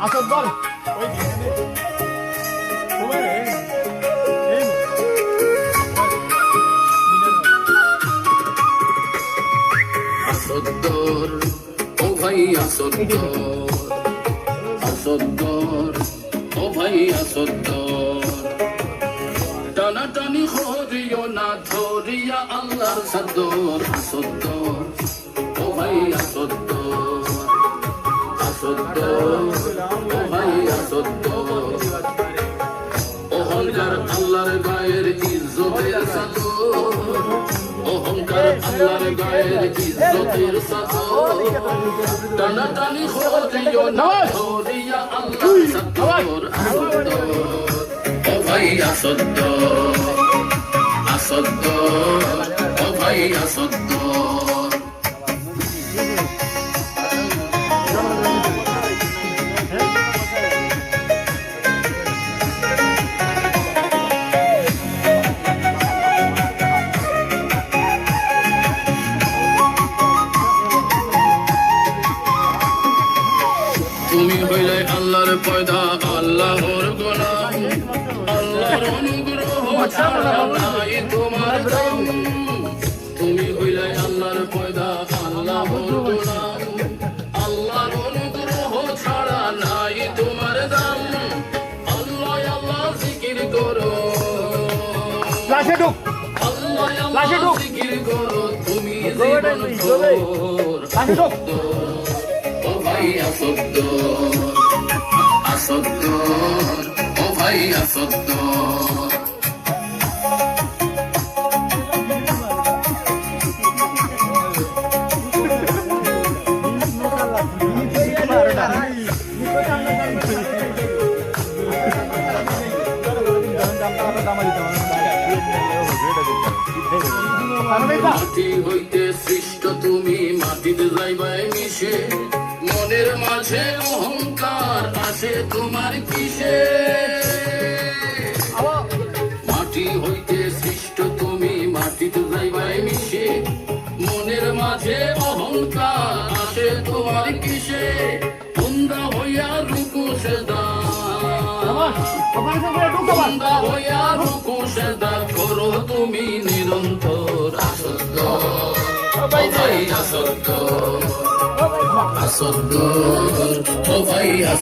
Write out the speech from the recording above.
আসত বল ওই আসদ্দর ও ভাই আসদ্দর, আসদ্দর ও ভাই আসদ্দর, টানাটানি হরিও না ধরিয়া আল্লাহর সাদর। আসদ্দর ও ভাই আসদ্দর, আসদ্দর ও ভাই আসদ্দর, অহংকার আল্লাহর গায়ের ইজ্জতের সাদর, অহংকার আল্লাহর গায়ের ইজ্জতের সাদর, টানাটানি হরিও না ধরিয়া আল্লাহর সাদর। আসদ্দর ও ভাই আসদ্দর, আসদ্দর ও ভাই আসদ্দর। তুমি হইলে আল্লাহর পয়দা, আল্লাহর গোলাম, আল্লাহর অনুগ্রহ ছাড়া নাই তোমার দাম। তুমি হইলে আল্লাহর পয়দা, আল্লাহর গোলাম, আল্লাহর অনুগ্রহ ছাড়া নাই তোমার দাম। আল্লাহ আল্লাহ জিকির করো, আল্লাহ আল্লাহ জিকির করো, তুমি জীবন ভোর। ও ভাই আসদ্দর, আসদ্দর ও ভাই আসদ্দর। মাটি হইতে সৃষ্ট তুমি, মাটিতে যাইবাই মিশে, মনের মাঝে অহংকার আসে তোমার কিসে? মাটি হইতে সৃষ্ট তুমি, মাটিতে যাইবাই মিশে, মনের মাঝে অহংকার আসে তোমার কিসে? বন্দা হইয়া রুকু সেজদা, বন্দা হইয়া রুকু সেজদা করো তুমি নিরন্তর। আসদ্দর ও ভাই আসদ্দর, আসদ্দর ও ভাই।